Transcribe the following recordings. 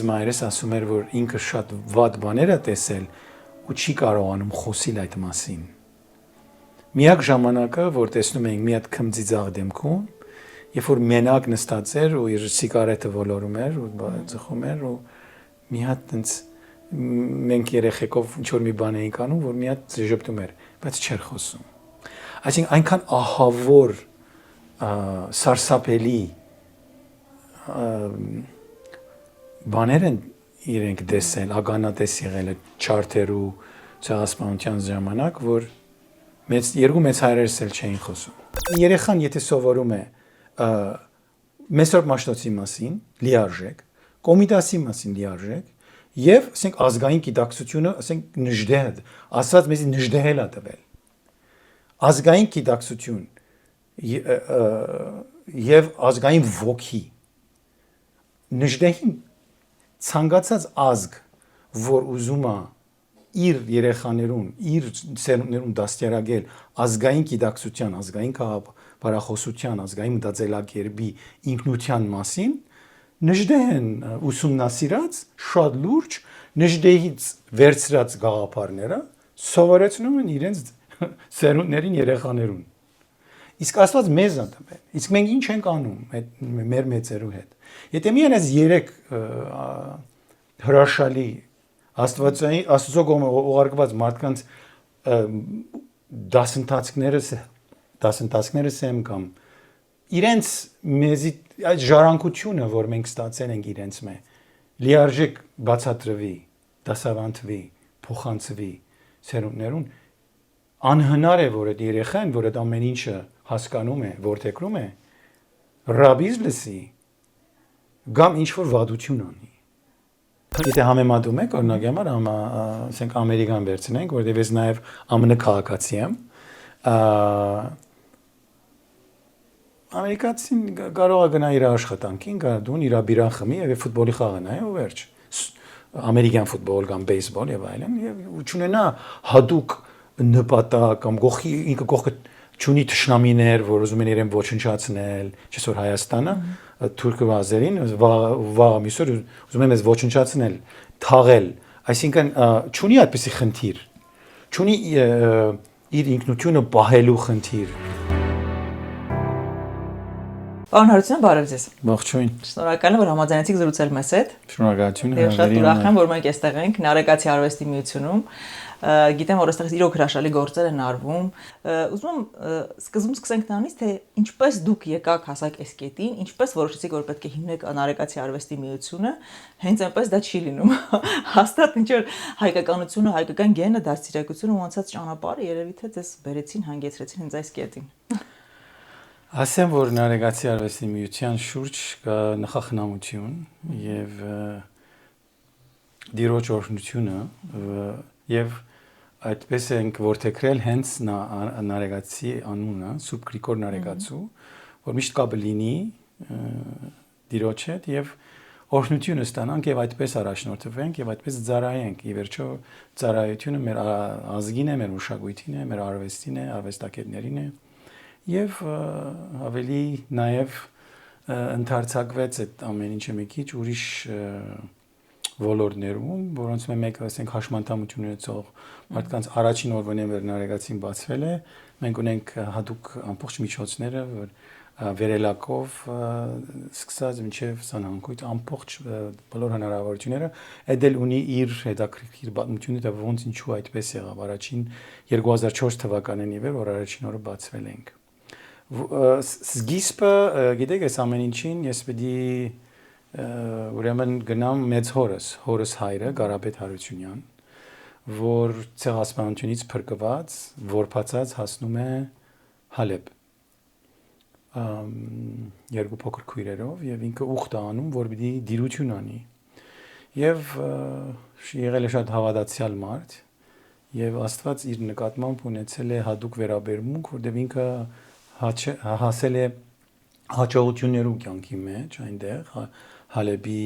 մայրս ասում էր, որ ինքը շատ վատ բաներ է տեսել ու չի կարողանում խոսել այդ մասին։ Միակ ժամանակը, որ տեսնում էինք մի հատ քմծիծաղ դեմքում, երբ որ մենակ նստած էր ու իր սիգարետը ոլորում էր ու ծխում էր ու մի հատ տենց մենք երեխեքով ինչ որ մի բան էինք անում, որ մի հատ ժպտում էր, բայց չէր խոսում։ Այսինքն այնքան ահավոր սարսափելի բաներ են իրենք տեսել, ագանատես եղել է չարթերու ցեղասպանության ժամանակ, որ երկու մեծ հայրերս էլ չէին խոսում։ Երեխան եթե սովորում է Մեսրոպ Մաշտոցի մասին լիարժեք, Կոմիտասի մասին լիարժեք եւ ասենք ազգային գիտակցությունը, ասենք նժդեհ, ասած մեզի նժդեհել է տվել։ Ազգային գիտակցություն եւ ազգային ոգի նժդեհին ցանկացած ազգ, որ ուզում է իր երեխաներուն, իր սերունդներուն դաստիարակել ազգային գիտակցության, ազգային քաղաքապարախոսության, ազգային մտածելակերպի ինքնության մասին, նժդեհ են ուսումնասիրած շատ լուրջ նժդեհից վերցրած գաղափարները սովորեցնում են իրենց սերունդներին երեխաներուն։ Իսկ Աստված մեզ է տվել։ Իսկ մենք ինչ ենք անում մեր մեծերու հետ։ Եթե միայն այս 3 հրաշալի Աստծո կողմից ուղարկված մարդկանց դասընթացներս եմ կամ իրենց մեզի այդ ժառանգությունը, որ մենք ստացել ենք իրենց լիարժեք բացատրվի, դասավանդվի, փոխանցվի սերունդներուն, անհնար է, որ այդ երեխան, որ այդ ամեն ինչը հասկանում է, որդեգրում է, ռաբիզ լսի, կամ ինչ-որ վատություն անի։ Եթե համեմատում եք, օրինակ համար, ասենք Ամերիկան վերցնենք, որտեղ ես նաև ԱՄՆ քաղաքացի եմ, ամերիկացին կարող է գնա իր աշխատանքին, գարդուն իր բիրան խմի եւ ֆուտբոլի խաղը նայ ու վերջ։ Ամերիկյան ֆուտբոլ կամ բեյսբոլ եւ այլն, եւ չունենա հadoop նպատակ կամ ինքը կողքը չունի թշնամիներ, որ ուզում են իրեն ոչնչացնել, ինչպես որ Հայաստանը, թուրքը ազերին, վաղ միսօր ուզում են մեզ ոչնչացնել, թաղել, այսինքն չունի այդպիսի խնդիր, չունի իր ինքնությունը պահելու խնդիր։ Պարոն Հարությունյան, բարև ձեզ։ Ողջույն։ Շնորհակալ եմ, որ համաձայնեցիք զրուցել մեզ հետ։ Շնորհակալություն։ Ես շատ ուրախ եմ, որ մենք այստեղ ենք Նարեկացի արվեստի միությունում։ Գիտեմ, որ այստեղ իրոք հրաշալի գործեր են արվում։ Ուզում եմ սկզբում սկսենք նրանից, թե ինչպես դուք եկաք հասակ այս կետին, ինչպես որոշեցիք, որ պետք է հիմնեք Նարեկացի արվեստի միությունը, հենց այնպես դա չի լինում։ Հաստատ ինչ որ հայկականությունը, հայկական գենը, դաստիարակությունը ու անցած ճանապարհը երևի թե ձեզ բերեցին, հանգեցրեցին հենց այս կետին։ Ասեմ, որ Նարեկացի արվեստի միության շուրջ կա նախախնամություն եւ դիրոջ օրհնությունը եւ այդպես ենք որդեգրել հենց Նարեկացի անունը, Սուրբ Գրիգոր Նարեկացու, որ միշտ կապը լինի դիրոջ հետ եւ օրհնությունը ստանանք եւ այդպես առաջնորդվենք եւ այդպես ծառայենք։ Ի վերջո ծառայությունը մեր ազգին է, մեր մշակույթին է, մեր արվեստին է, արվեստագետներին է եւ ավելի նաեւ ընդարձակվեց այդ ամեն ինչը մի քիչ ուրիշ ոլորտներում, որոնց մեկը ասենք հաշմանդամություն ունեցող մարդկանց առաջին օրվանին որ Նարեկացին բացվել է, մենք ունենք հատուկ ամբողջ միջոցները, որ վերելակով սկսած մինչև սանհանգույց ամբողջ բոլոր հնարավորությունները էդել ունի իր հետաքրքիր պատմությունը, դա ոնց ինչու այդպես եղավ առաջին 2004 թվականին իվեր, որ առաջին օրը բացվել ենք։ Սկիզբը, գիտեք, այս ամեն ինչին ես պետք է ուրեմն գնամ մեծ հորս հայրը Ղարաբեթ Հարությունյան, որ ցեղասպանությունից փրկված, որբացած հասնում է Հալեբ։ Երկու փոքր քույրերով եւ ինքը ուխտ է անում, որ պիտի դիրություն անի։ Եւ եղել է շատ հավատացյալ մարդ եւ Աստված իր նկատմամբ ունեցել է հadoop վերաբերմունք, որտեղ ինքը հասել է հաջողություններու կյանքի մեջ այնտեղ Հալեբի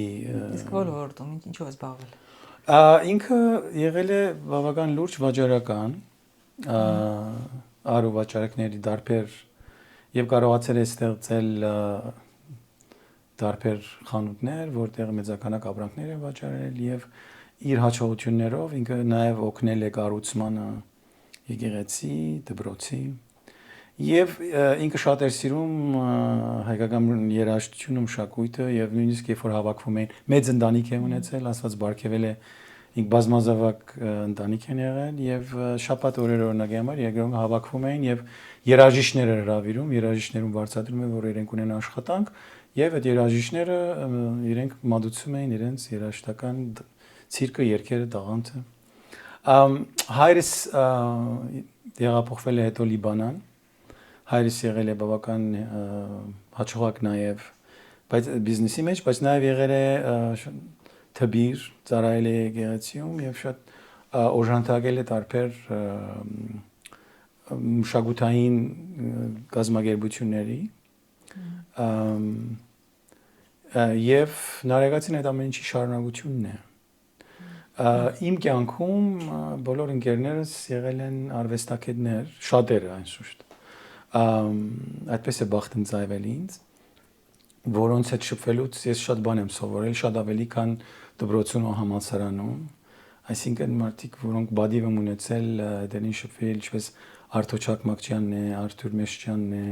իսկ ոլորտում ինչով է զբաղվել։ Ինքը եղել է բավական լուրջ վաճառական արու վաճառակների դարբեր եւ կարողացել է ստեղծել տարբեր խանութներ, որտեղ մեծականակ ապրանքներ են վաճառել եւ իր հաջողություններով ինքը նաեւ օգնել է կառուցմանը եկեղեցի, դպրոցի եւ ինքը շատ էր սիրում հայկական երաժշտությունը, մշակույթը եւ նույնիսկ երբ որ հավաքվում էին մեծ ընտանիք է ունեցել, ասված բարգեւել է ինք բազմազավակ ընտանիք են եղել եւ շաբաթ օրեր օրինակի համար երկրում հավաքվում էին եւ երաժիշտները հրավիրում, երաժիշտներուն բարձրացնում են, որ իրենք ունեն աշխատանք եւ այդ երաժիշտները իրենք մատուցում էին իրենց երաժշտական ցիրկը, երգերը, տաղանդը։ Հայրս տեղափոխվել է հետո Լիբանան։ Հայրս եղել է բավական հաջողակ նաեւ բայց բիզնեսի մեջ, բայց նաեւ եղել է թբիր, ծառայել է եկեղեցիում եւ շատ օժանդակել է տարբեր մշակութային կազմակերպությունների եւ նարեկացին այդ ամեն ինչի շարունակությունն է։ Իմ կյանքում բոլոր ընկերներս եղել են արվեստագետներ, շատերը անշուշտ։ Այդպես է բախտն ծայվել ինձ, որոնց հետ շփվելուց ես շատ բան եմ սովորել, շատ ավելի քան դպրոցում ու համալսարանում, այսինքն մարդիկ, որոնք բադիվ եմ ունեցել, դերին շփվել, ինչպես Արթուր Չակմակցյանն է, Արթուր Մեշչյանն է,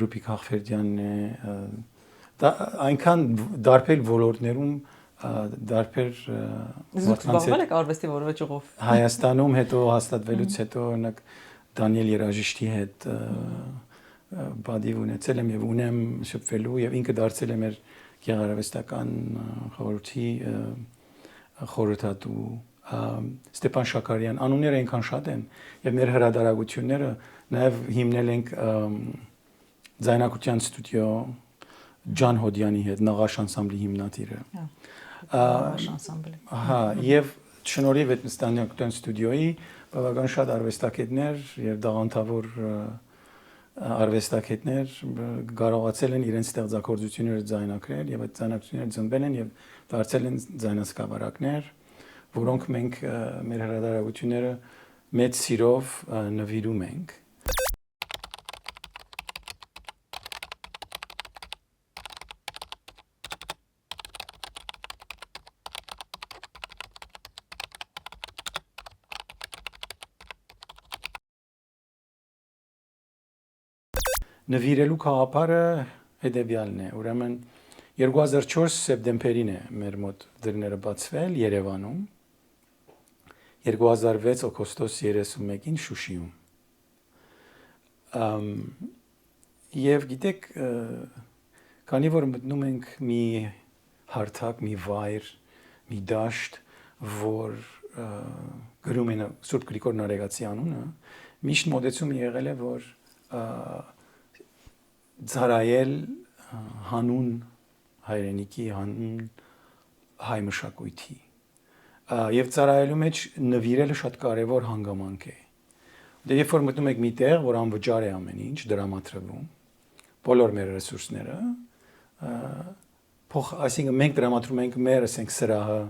Ռուբիկ Հախվերդյանն է, դա այնքան դարբեր ոլորտներում դարբեր զբաղվել եք արվեստի որևէ ճյուղով։ Հայաստանում հետո հաստատվելուց հետո օրինակ Դանիել Երաժիշտի հետ բադիվ ունեցել եմ եւ ունեմ շփվելու եւ ինքը դարձել է մեր գեղարվեստական խորհրդի խորհրդատու Ստեփան Շաքարյան անունները այնքան շատ են եւ մեր հրադարագությունները նաեւ հիմնել ենք ձայնակության ստուդիո Ջան Հոդյանի հետ նաղաշ անսամբլի հիմնադիրը նաղաշ անսամբլի հա եւ շնորհիվ այդ ձայնակության ստուդիոյի բավական շատ արվեստագետներ եւ դաղանդավոր արվեստագետներ կարողացել են իրենց ստեղծագործությունները ձայնակրել եւ այդ ձայնակությունները ծնվել են եւ դարձել են ձայնասկավառակներ որոնք մենք մեր հրատարակությունները մեծ սիրով նվիրում ենք Նվիրելու խաղապարը հետևյալն է ուրեմն 2004 սեպտեմբերին է մեր մոտ դռները բացվել Երևանում 2006 օգոստոս 31-ին Շուշիում եւ գիտեք քանի որ մտնում ենք մի հարթակ մի վայր մի դաշտ որ գրում են Սուրբ Գրիգոր Նարեկացի անունը միշտ մոտեցում եղել է որ ծառայել հանուն հայրենիքի հանուն հայ մշակույթի եւ ծառայելու մեջ նվիրելը շատ կարեւոր հանգամանք է դե երբ որ մտնում եք մի տեղ որ անվճար է ամեն ինչ դրամատրվում բոլոր մեր ռեսուրսները այսինքն մենք դրամատրում ենք մեր ասենք սրահը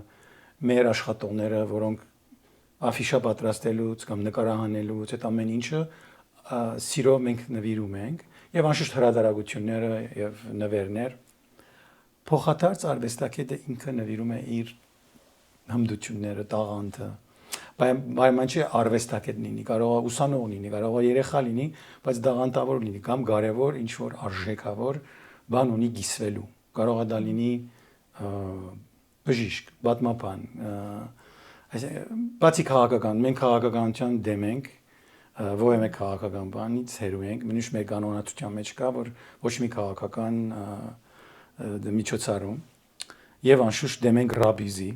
մեր աշխատողները որոնք աֆիշա պատրաստելուց կամ նկարահանելուց այդ ամեն ինչը սիրով մենք նվիրում ենք եւ անշուշտ հրատարակությունները եւ նվերներ փոխադարձ արվեստագետը ինքը նվիրում է իր հմտությունները տաղանդը բայց չէ արվեստագետ լինի կարող է ուսանող լինի կարող է երեխա լինի բայց տաղանդավոր լինի կամ կարևոր ինչ որ արժեքավոր բան ունի գիսվելու կարող է դա լինի բժիշկ պատմաբան բացի քաղաքական մենք քաղաքականության դեմ ենք ովը մեկ քաղաքական բանից հերու ենք մինչ մեր կանոնացության մեջ կա որ ոչ մի քաղաքական միջոցառում եւ անշուշտ դեմ ենք ռաբիզի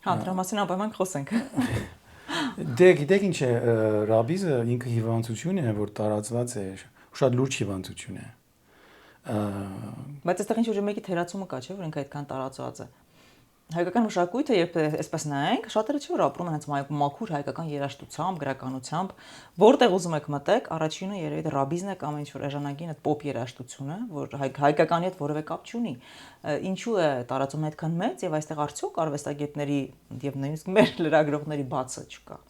հա դրա մասին անպայման խոսենք դե գիտեք ինչ է ռաբիզը ինքը հիվանդություն է որ տարածված է շատ լուրջ հիվանդություն է բայց այստեղ ինչ որ մեկի թերացումը կա չէ որ ինքը այդքան տարածված է հայկական մշակույթը երբ այսպես նայենք շատերը չէ որ ապրում են հենց մաքուր հայկական երաժշտությամբ, գրականությամբ, որտեղ ուզում եք մտեք, առաջինը երևի ռաբիզն է կամ ինչ որ էժանագին այդ պոպ երաժշտությունը, որ հայկականի հետ որևէ կապ չունի։ Ինչու է տարածումն այդքան մեծ եւ այստեղ արդյոք արվեստագետների եւ նույնիսկ մեր լրագրողների բացը չկա։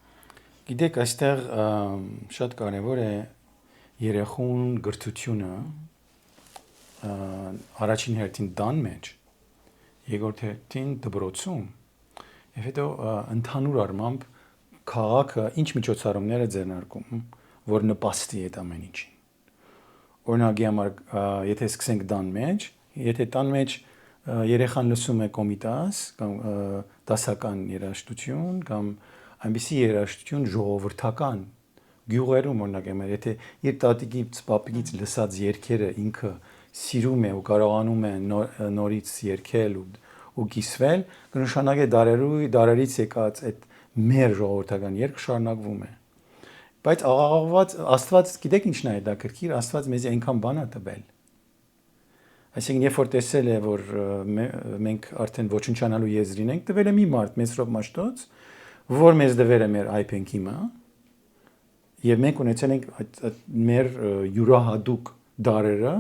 Գիտեք, այստեղ շատ կարեւոր է երեխուն գրթությունը առաջին հերթին դան մեջ, երկրորդ հերթին դպրոցում, եւ հետո ընդհանուր առմամբ քաղաքը ինչ միջոցառումներ է ձեռնարկում, որ նպաստի այդ ամեն ինչին։ Օրինակի համար, եթե սկսենք դան մեջ, եթե տան մեջ երեխան լսում է կոմիտաս կամ դասական երաժշտություն կամ այնպիսի երաժշտություն ժողովրդական գյուղերում օրինակ եմ, եթե իր տատիկից, պապիկից լսած երգերը ինքը սիրում է ու կարողանում է նորից երգել ու կիսվել, կնշանակե դարերից եկած այդ մեր ժողովրդական երգը շարունակվում է։ Բայց Աստված գիտեք ինչն է հետաքրքիր, Աստված մեզ այնքան բան է տվել։ Այսինքն երբ որ տեսել է, որ մենք արդեն ոչնչանալու եզրին ենք, տվել է մի մարդ Մեսրոպ Մաշտոց, որ մեզ դվել է մեր IPN-ը, եւ մենք ունեցել ենք մեր յուրահատուկ դարերը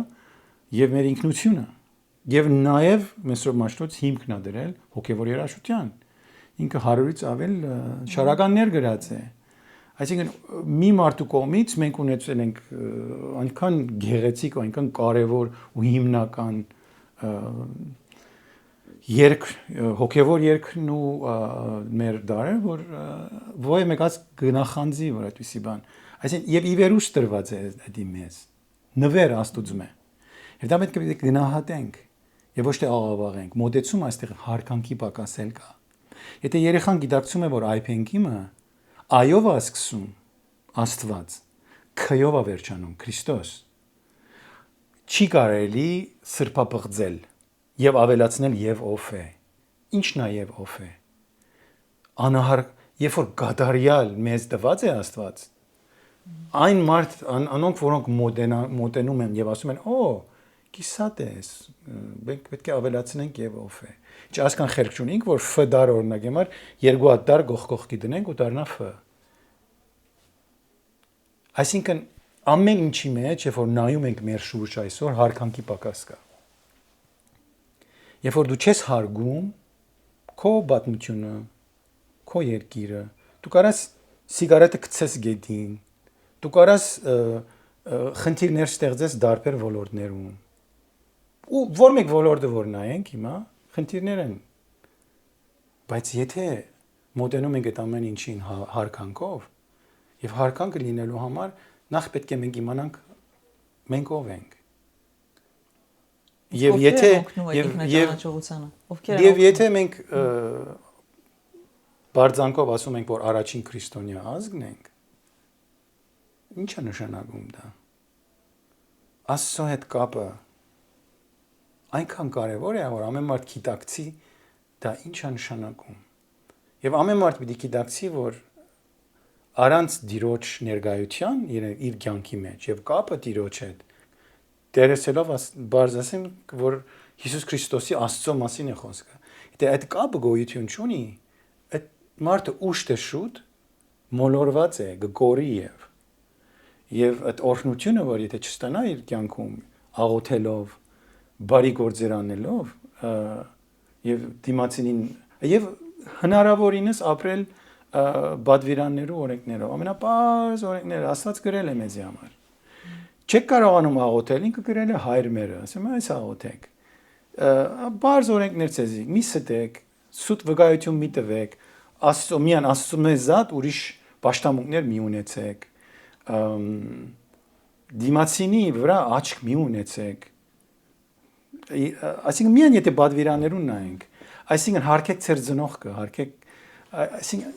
եւ մեր ինքնությունը։ Եվ նաեւ Մեսրոպ Մաշտոց հիմքն է դրել հոգեվոր երաշխության։ Ինքը 100-ից ավել շարականներ գրած է։ Այսինքն մի մարդու կողմից մենք ունեցել ենք այնքան գեղեցիկ, այնքան կարևոր ու հիմնական երկ հոգեվոր երկն ու մեր դարը, որ ովը մեկած գնախանձի որ այդպիսի բան։ Այսինքն եւ իվերուս տրված է դա մեզ։ Նվեր Աստուծո։ Եվ դա պետք է գնահատենք եւ ոչ թե աղավաղենք։ Մոտեցում այստեղ հարկանքի պակասել կա։ Եթե երեխան գիտակցում է, որ IPN-ը այով է սկսում Աստված, քյով է վերջանում Քրիստոս, չի կարելի սրբապղծել եւ ավելացնել եւ ով է։ Ինչն է եւ ով է։ Անահար, երբ որ գադարյալ մեզ տված է Աստված, այն մարդ անոնք, որոնք մոտենում են եւ ասում են, «Օ, կիսատ ես, պետք է ավելացնենք եւ ով է»։ Ինչ ասկան խելք չունենք, որ Ֆ դար օրինակ համար երկու հատ դար գողքի դնենք ու դառնա Ֆ։ Այսինքն ամեն ինչի մեջ, երբ որ նայում ենք մեր շուրջ այսօր, հարկանքի պակաս կա։ Երբ որ դու չես հարգում քո պատմությունը, քո երկիրը, դու կարաս սիգարետը գցես գետին, դու կարաս խնդիրներ ստեղծես դարբեր ոլորտներում։ Ու որ մեկ ոլորտը որ նայենք հիմա, խնդիրներ են։ Բայց եթե մոտենում ենք այդ ամեն ինչին հարկանքով, եւ հարկանքը լինելու համար նախ պետք է մենք իմանանք մենք ով ենք։ Եվ եթե մենք բարձանքով ասում ենք, որ առաջին քրիստոնյա ազգն ենք, ի՞նչ է նշանակում դա։ Աստծո հետ կապը այնքան կարևոր է, որ ամեն մարդ գիտակցի դա ինչ է նշանակում։ Եվ ամեն մարդ պիտի գիտակցի, որ առանց Տիրոջ ներկայության իր կյանքի մեջ եւ կապը Տիրոջ հետ դերեսելով բարձ ասեմ, որ Հիսուս Քրիստոսի Աստծո մասին է խոսքը։ Եթե այդ կապը գոյություն չունի, այդ մարդը ուշ թե շուտ մոլորված է, գորի եւ այդ օրհնությունը, որ եթե չստանա իր կյանքում աղոթելով, բարի գործեր անելով, եւ դիմացինին եւ հնարավորինս ապրել բադվիրաններու օրենքներով, ամենապարզ օրենքները Աստված գրել է մեզի համար։ Չեք կարողանում աղոթել, ինքը գրել է հայր մերը, ասում է այս աղոթեք։ Բարձ օրենքներ ցեզի, մի ստեք, սուտ վկայություն մի տվեք, Աստծո միան Աստծո մեզ զատ ուրիշ պաշտամունքներ մի ունեցեք, դիմացինի վրա աչք մի ունեցեք։ Այսինքն միան եթե բադվիրաներուն նայենք, այսինքն հարկեք ձեր ծնողքը, հարկեք, այսինքն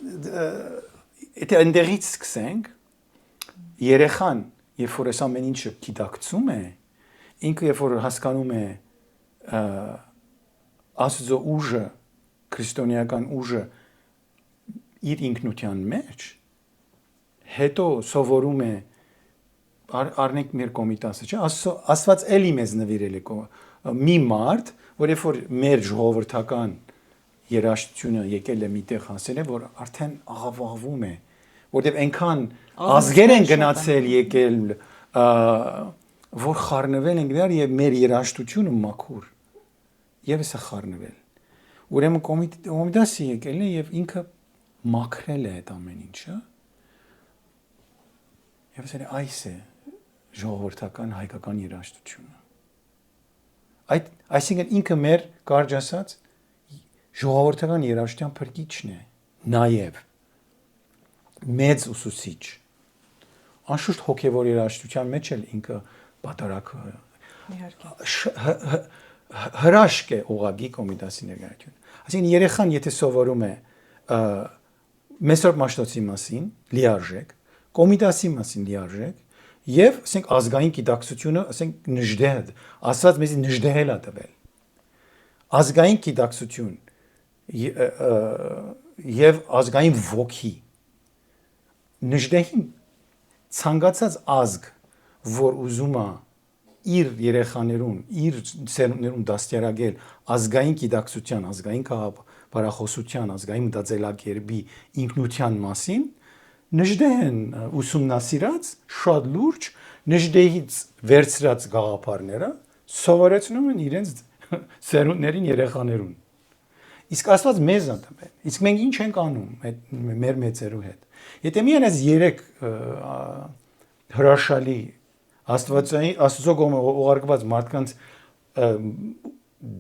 եթե այնտեղից սկսենք, երեխան երբ որ այս ամեն ինչը գիտակցում է, ինքը երբ որ հասկանում է Աստծո ուժը, քրիստոնեական ուժը իր ինքնության մեջ, հետո սովորում է առնենք մեր կոմիտասը, չէ՞, Աստված էլի մեզ նվիրել է մի մարդ, որ երբ որ մեր ժողովրդական երաշխությունը եկել է միտեղ հասել է, որ արդեն աղավաղվում է, որտեղ այնքան ազգեր են գնացել եկել, որ խառնվել են դեռ եւ մեր երաշխությունը մաքուր եւս է խառնվել։ Ուրեմն կոմիտասը եկել է եւ ինքը մաքրել է այդ ամեն ինչը։ Եվ ասել է այս է ժողովրդական հայկական երաշխությունը։ Այսինքն ինքը մեր կարճ ասած ժողովրդական երաժշտության փրկիչն է, նաև մեծ ուսուցիչ։ Անշուշտ հոգևոր երաժշտության մեջ էլ ինքը պատարակ Իհարկե։ հրաշք է ուղագի Կոմիտասի ներկայություն։ Այսինքն երեխան եթե սովորում է Մեսրոպ Մաշտոցի մասին լիարժեք, Կոմիտասի մասին լիարժեք եւ ասենք ազգային գիտակցությունը, ասենք նժդեհ, ասած մեզի նժդեհել է տվել։ Ազգային գիտակցություն եւ ազգային ոգի նժդեհին ցանկացած ազգ, որ ուզում է իր երեխաներուն, իր սերունդներուն դաստիարակել ազգային գիտակցության, ազգային քաղաքապարախոսության, ազգային մտածելակերպի ինքնության մասին, նժդեհեն ուսումնասիրած շատ լուրջ նժդեհից վերցրած գաղափարները սովորեցնում են իրենց սերունդներին երեխաներուն։ Իսկ Աստված մեզ է տվել։ Իսկ մենք ինչ ենք անում մեր մեծերու հետ։ Եթե միայն այս 3 հրաշալի Աստծո կողմը ուղարկված մարդկանց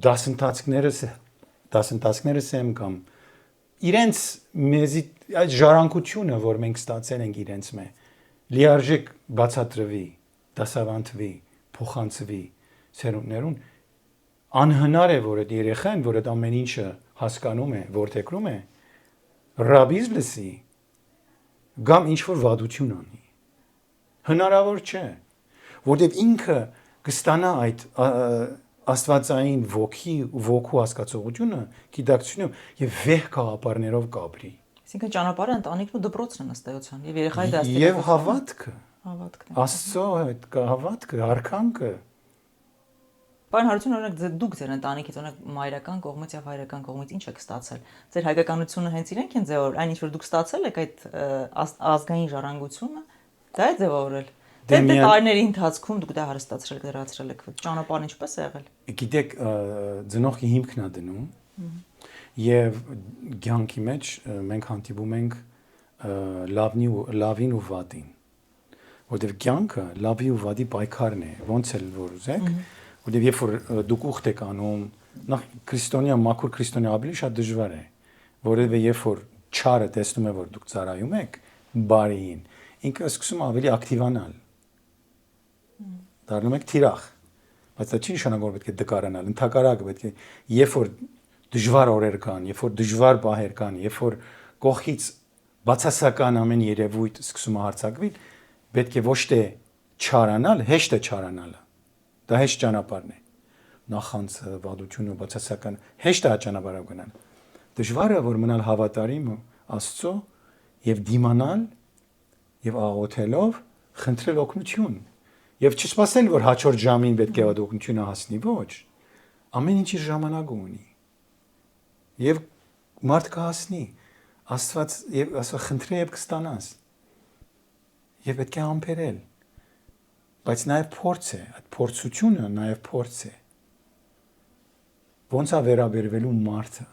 դասընթացներս եմ կամ իրենց մեզի այդ ժառանգությունը, որ մենք ստացել ենք իրենց լիարժեք բացատրվի, դասավանդվի, փոխանցվի սերունդներուն, անհնար է, որ այդ երեխան, որ այդ ամեն ինչը հասկանում է, որդեգրում է, ռաբիզ լսի, կամ ինչ-որ վադություն անի։ Հնարավոր չէ, որտեղ ինքը կստանա այդ աստվածային ոգու հասկացողությունը, գիտակցությունը եւ վեհ գաղափարներով կապրի։ Այսինքն ճանապարհը ընտանիքն ու դպրոցն են ըստ էության եւ երեխայի դաստիարակությունը։ Եվ հավատքը։ Հավատքն է։ Աստծո հետ հավատքը, արքանքը։ Պարոն Հարություն, օրինակ դուք ձեր ընտանիքից, օրինակ մայրական կողմից եւ հայրական կողմից ինչ եք ստացել։ Ձեր հայկականությունը հենց իրենք են ձևավորել, այն ինչ որ դուք ստացել եք այդ ազգային ժառանգությունը, դա է ձևավորել։ Դե տարիների ընթացքում դուք դա հարստացրել, դրացրել եք, ճանապարհն ինչպես է եղել։ Գիտեք, ծնողքի հիմքն է դնում եւ ցանկի մեջ մենք հանդիպում ենք լավին ու վատին, որտեղ ցանկը լավի ու վատի պայքարն է, ոնց էլ որ ուզեք, որտեղ երբ որ դուք ուխտ եք անում, նախ քրիստոնյա, մաքուր քրիստոնյա ավելի շատ դժվար է, որովհետեւ երբ որ չարը տեսնում է, որ դուք ծառայում եք բարիին, ինքը սկսում ավելի ակտիվանալ։ Դառնում եք թիրախ, բայց դա չի նշանակում որ պետք է դկարանալ, ընդհակառակը պետք է երբ որ դժվար օրեր կան, երբ որ դժվար պահեր կան, երբ որ կողքից բացասական ամեն երևույթ սկսում է հարձակվել, պետք է ոչ թե չարանալ, հեշտ է չարանալը։ Դա հեշտ ճանապարհն է։ Նախանցը, վադությունը, բացասական հեշտ է ճանապարհով գնալ։ Դժվարը որ մնալ հավատարիմ Աստծո եւ դիմանալ եւ աղոթելով խնդրել օգնություն եւ չսպասել որ հաջորդ ժամին պետք է օգնությունը հասնի, ոչ։ Ամեն ինչ իր ժամանակը ունի։ Եվ մարդ կհասնի Աստված եւ ասա խնդրե եւ կստանաս։ Եվ պետք է համբերել։ Բայց նաեւ փորձ է, այդ փորձությունը նաեւ փորձ է։ Ոնց է վերաբերվելու մարդը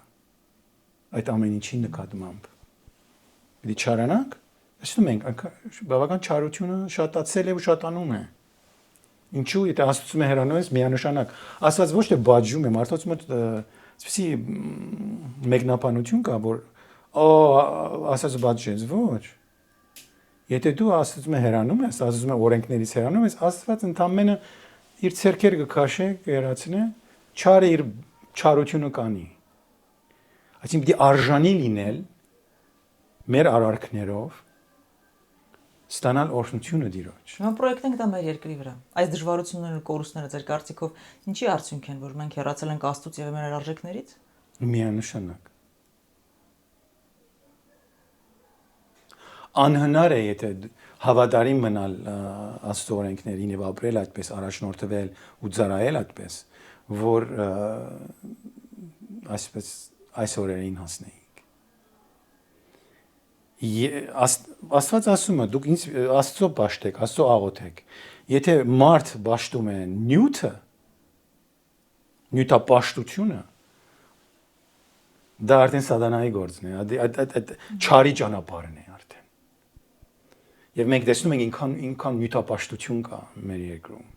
այդ ամեն ինչի նկատմամբ։ Դի չարանանք, ասում ենք, բավական չարությունը շատացել է ու շատանում է։ Ինչու՞ եթե Աստծո հեռանում ես միանշանակ։ Աստված ոչ թե բաժում է մարդոց մոտ այսպեսի մեկնաբանություն կա, որ Աստված բաժեց, ոչ։ Եթե դու Աստծո հեռանում ես, Աստծո օրենքներից հեռանում ես, Աստված ընդամենը իր ցերքերը կքաշե, կերացնե, չարը իր չարությունը կանի։ Այսինքն դի արժանի լինել մեր արարքներով ստանալ օրհնությունը Տիրոջ։ Հիմա պրոյեկտենք դա մեր երկրի վրա։ Այս դժվարություններն ու կորուստները ձեր կարծիքով ինչի արդյունք են, որ մենք հեռացել ենք Աստծուց եւ մեր արժեքներից։ Միանշանակ։ Անհնար է եթե հավատարիմ մնալ Աստծո օրենքներին եւ ապրել այդպես, առաջնորդվել ու ծառայել այդպես, որ այսպես այս օրերին հասնեինք։ Աստված ասում է, դուք ինձ Աստծո պաշտեք, Աստծո աղոթեք։ Եթե մարդ պաշտում է նյութապաշտությունը, դա արդեն սատանայի գործն է, այդ չարի ճանապարհն է արդեն։ Եվ մենք տեսնում ենք ինքան նյութապաշտություն կա մեր երկրում։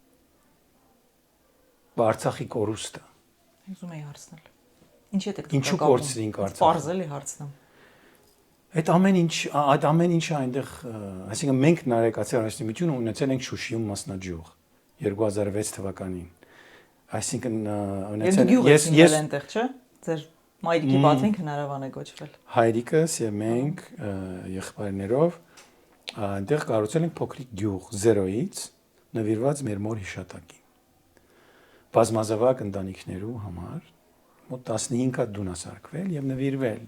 Արցախի կորուստը։ Ուզում եի հարցնել։ Ինչի՞ է դուք Ինչու կորցրինք Արցախը։ Պարզելի հարցն է։ Այդ ամեն ինչը այնտեղ, այսինքն մենք Նարեկացի արվեստի ունեցել ենք Շուշիում մասնաճյուղ 2006 թվականին։ Այսինքն ես այնտեղ, չէ՞։ Ձեր մայրիկի պատվին հնարավան է կոչվել։ Հայրիկս եւ մենք եղբայրներով այնտեղ կառուցել ենք փոքրիկ գյուղ 0-ից նվիրված մեր մոր հիշատակին։ Բազմազավակ ընտանիքներու համար մոտ 15 հատ դուն ասարկվել եւ նվիրվել։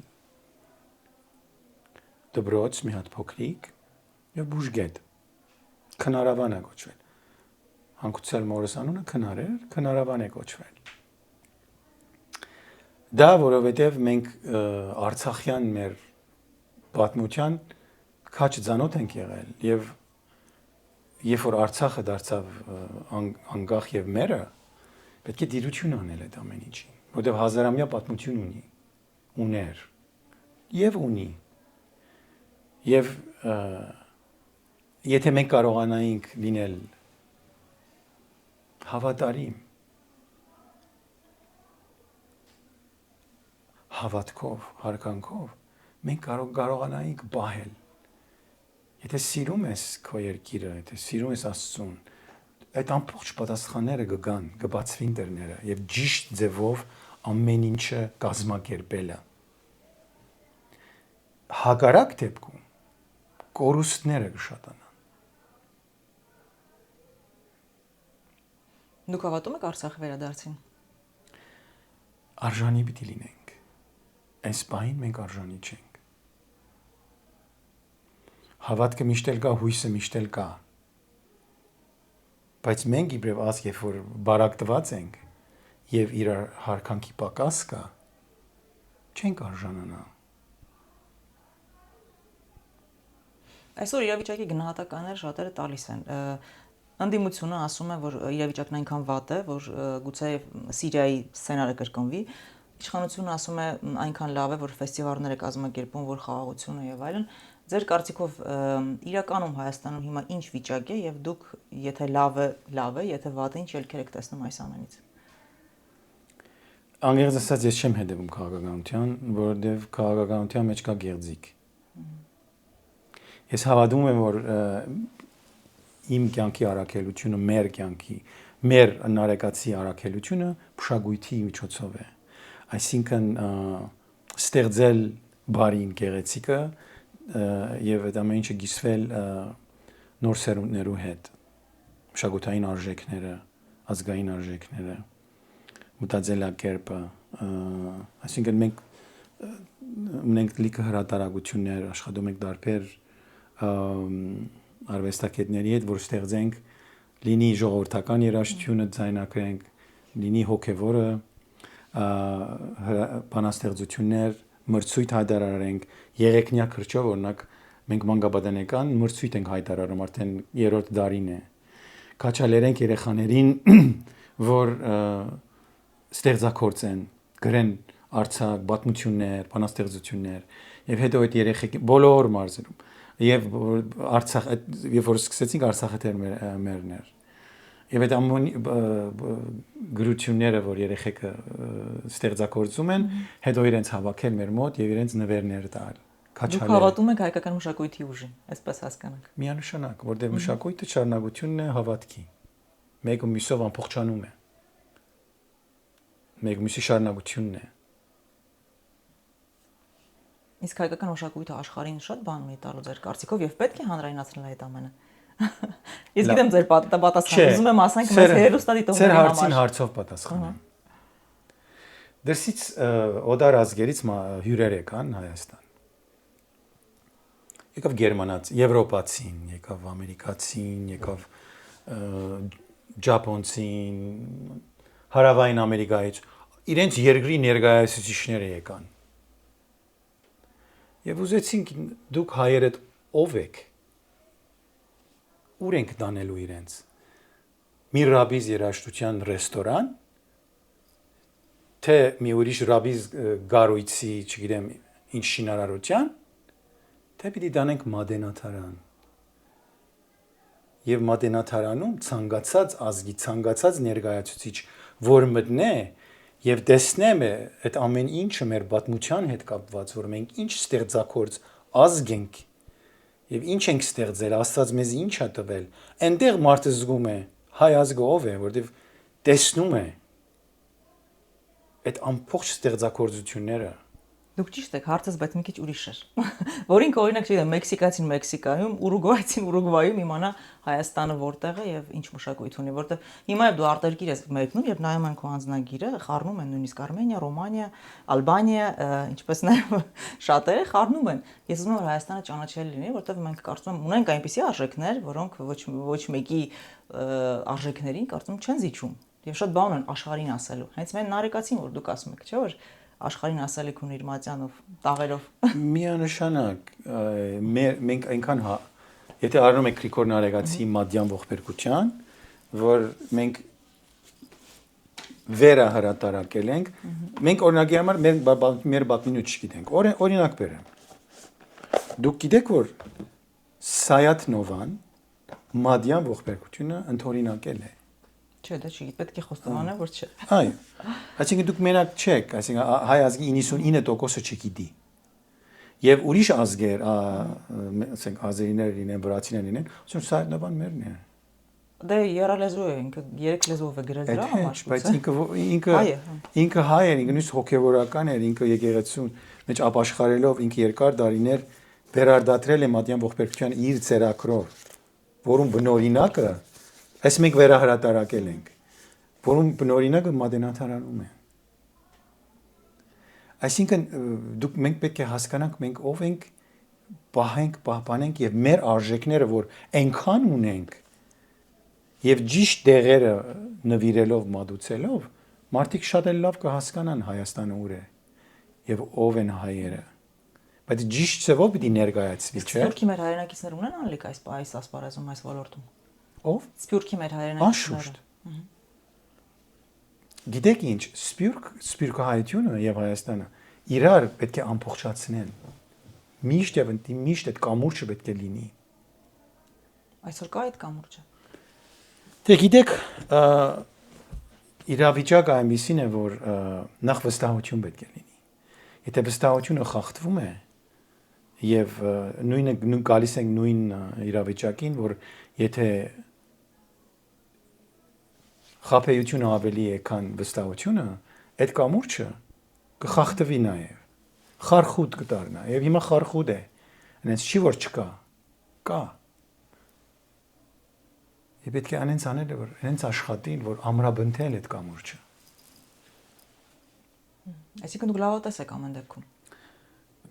Դբրոց մի հատ փոքրիկ եւ բուժգետ։ Քնարավան է կոչվել։ Հանկուցել մորս անունը քնար էր, քնարավան է կոչվել։ Դա որովհետեւ մենք Արցախյան մեր պատմության քաչ ծանոթ ենք եղել եւ երբ որ Արցախը դարձավ անկախ եւ մերը, պետք է դիրություն անել այդ ամեն ինչին, որովհետեւ հազարամյա պատմություն ուներ եւ ունի։ Եվ եթե մենք կարողանայինք լինել հավատարիմ, հավատքով, հարգանքով, մենք կարողանայինք բահել։ Եթե սիրում ես քո երկիրը, եթե սիրում ես Աստծուն, այդ ամբողջ պատասխանները կգան, կբացվին դռները եւ ճիշտ ձևով ամեն ինչը կազմակերպելը։ Հակառակ դեպքում կորուստները կշատանան։ Դուք հավատում եք Արցախի վերադարձին։ Արժանի պիտի լինենք։ Այս պահին մենք արժանի չենք։ Հավատքը միշտ էլ կա, հույսը միշտ էլ կա։ Բայց մենք իբրև ազգ, երբ որ բարակտված ենք եւ իր հարկանքի պակաս կա, չենք արժանանա։ Այսօր իրավիճակի գնահատականները շատերը տալիս են։ Անդիմությունը ասում է, որ իրավիճակն այնքան վատ է, որ գուցե Սիրիայի սցենարը կրկնվի։ Իշխանությունը ասում է այնքան լավ է, որ ֆեստիվալներ է կազմակերպում, որ խաղաղությունը եւ այլն։ Ձեր կարծիքով իրականում Հայաստանում հիմա ինչ վիճակ է եւ դուք եթե լավ է, եթե վատ է, ինչ ելքեր եք տեսնում այս ամենից։ Անկեղծ ասած ես չեմ հետևում քաղաքականության, որովհետեւ քաղաքականության մեջ կա գեղձիկ։ Ես հավատում եմ, որ իմ կյանքի առաքելությունը, մեր կյանքի, մեր նարեկացի առաքելությունը մշակույթի միջոցով է։ Այսինքն ստեղծել բարին գեղեցիկը եւ այդ ամեն ինչը գիսվել նոր սերունդներու հետ։ Մշակութային արժեքները, ազգային արժեքները, մտածելակերպը, այսինքն մենք ունենք լիքը հրատարակություններ, աշխատում ենք դարբեր արվեստագետների հետ, որ ստեղծենք լինի ժողովրդական երաժշտությունը ձայնակրենք, լինի հոգևորը, բանաստեղծություններ, մրցույթ հայտարարենք, եղեգնյա քրճով օրինակ մենք մանկապատանեկան մրցույթ ենք հայտարարում, արդեն 3-րդ դարին է։ Քաչալերենք երեխաներին, որ ստեղծագործեն, գրեն Արցախ պատմություններ, բանաստեղծություններ, եւ հետո այդ երեխեք բոլոր մարզերում եւ Արցախ, երբ որ սկսեցինք Արցախը դեր մերներ եւ այդ ամեն գրությունները, որ երեխեքը ստեղծագործում են, հետո իրենց հավաքել մեր մոտ եւ իրենց նվերներ տալ։ Դուք հավատում եք հայկական մշակույթի ուժին, այսպես հասկանանք։ Միանշանակ, որտեղ մշակույթը շարունակությունն է հավատքի։ Մեկը մյուսով ամփոփչանում է։ Մեկ մյուսի շարունակությունն է։ Իսկ հայկական մշակույթը աշխարհին շատ բան ունի տալու ձեր կարծիքով եւ պետք է հանրայնացնել այդ ամենը։ Ես գիտեմ ձեր պատասխանը, ուզում եմ ասենք մեզ հերոստատիտողների համար։ Ձեր հարցին հարցով պատասխանեմ։ Դրսից օդար ազգերից հյուրեր եկան Հայաստան։ Եկավ գերմանացի, եվրոպացին, եկավ ամերիկացին, եկավ ճապոնցին, հարավային Ամերիկայից, իրենց երկրի ներկայացուցիչները եկան։ Եվ ուզեցինք դուք հայերդ ով եք։ Ուր ենք տանելու իրենց։ Մի ռաբիզ երաժշտության ռեստորան, թե մի ուրիշ ռաբիզ գարույցի, չգիտեմ, ինչ շինարարության, թե պիտի տանենք մատենաթարան։ Եվ մատենաթարանում ցանկացած ազգի, ցանկացած ներկայացուցիչ որ մտնե եւ տեսնեմ այդ ամեն ինչը մեր պատմության հետ կապված, որ մենք ինչ ստեղծագործ ազգ ենք եւ ինչ ենք ստեղծել, Աստված մեզ ինչ է տվել, այնտեղ մարդը զգում է հայ ազգը ով է, որտեվ տեսնում է այդ ամբողջ ստեղծագործությունները։ Դուք ճիշտ եք, հարցս բայց մի քիչ ուրիշ էր։ Որ ինքը օրինակ չգիտեմ, մեքսիկացին Մեքսիկայում, ուրուգվայցին Ուրուգվայում իմանա Հայաստանը որտեղ է եւ ինչ մշակույթ ունի, որտեղ հիմա դու արտերկիր ես մեկնում եւ նայում են քո անձնագիրը, խառնում են նույնիսկ Արմենիա, Ռոմանիա, Ալբանիա, ինչպես նաեւ շատերը խառնում են։ Ես ուզում եմ որ Հայաստանը ճանաչելի լինի, որտեղ մենք կարծում եմ ունենք այնպիսի արժեքներ, որոնք ոչ մեկի արժեքներին կարծում չեն զիջում։ Եվ շատ բան են աշխարհին ասելու։ Հենց մեն նարեկացին որ դուք ասում եք, չէ՞ որ աշխարհին ասելիք ունի իր մատյանով, տաղերով։ Միանշանակ մենք այնքան եթե առնում եք Գրիգոր Նարեկացի մատյան ողբերգության, որ մենք վերա հրատարակել ենք, մենք օրինակի համար մեր բապինու չգիտենք։ Օրինակ բերեմ։ Դուք գիտեք որ Սայաթնովան մատյան ողբերգությունը ընդօրինակել է։ Չէ, դա չի, պետք է խոստովանեմ, որ չէ։ Այո։ Այսինքն դուք մենակ չեք, այսինքն հայ ազգի 99%-ը չգիտի։ Եվ ուրիշ ազգեր, ասենք ազերիներ լինեն, վրացիներ լինեն, ասում Սայաթնովան մերն է։ Դե երալեզու է, ինքը երեք լեզվով է գրել դրա համար։ Բայց ինքը հայ էր, ինքը նույնիսկ հոգևորական էր, ինքը եկեղեցուն մեջ ապաշխարելով ինքը երկար տարիներ վերարտադրել է մատյան ողբերգության իր ծերակրով, որում բնօրինակը այս մենք վերահրատարակել ենք, որում բնօրինակը մատենաթարանում է։ Այսինքն մենք պետք է հասկանանք մենք ով ենք, պահենք, պահպանենք եւ մեր արժեքները, որ այնքան ունենք եւ ճիշտ դեղերը նվիրելով մատուցելով, մարդիկ շատ էլ լավ կհասկանան Հայաստանը ուր է եւ ով են հայերը։ Բայց ճիշտ ծավալ պիտի ներկայացվի, չէ՞։ Սփյուռքի մեր հայրենակիցներ ունեն անլիկ այս ասպարեզում, այս ոլորտում։ Ով։ Սփյուռքի մեր հայրենակիցները։ Գիտեք ինչ, Սփյուռքահայությունը եւ Հայաստանը իրար պետք է ամբողջացնեն։ Միշտ եւ միշտ այդ կամուրջը պետք է լինի։ Այսօր կա այդ կամուրջը։ Դե գիտեք, իրավիճակը այնպեսին է, որ նախ վստահություն պետք է լինի։ Եթե վստահությունը խախտվում է եւ նույնը գալիս ենք նույն իրավիճակին, որ եթե խաբեությունը ավելի է, քան վստահությունը, այդ կամուրջը կխախտվի նաեւ։ Խարխուտ կդառնա, եւ հիմա խարխուտ է։ Այնպես չի որ չկա, կա։ Եվ պետք է անենց անել, որ հենց աշխատին, որ ամրաբնթել այդ կամուրջը։ Այսինքն դուք լավատես եք ամեն դեպքում։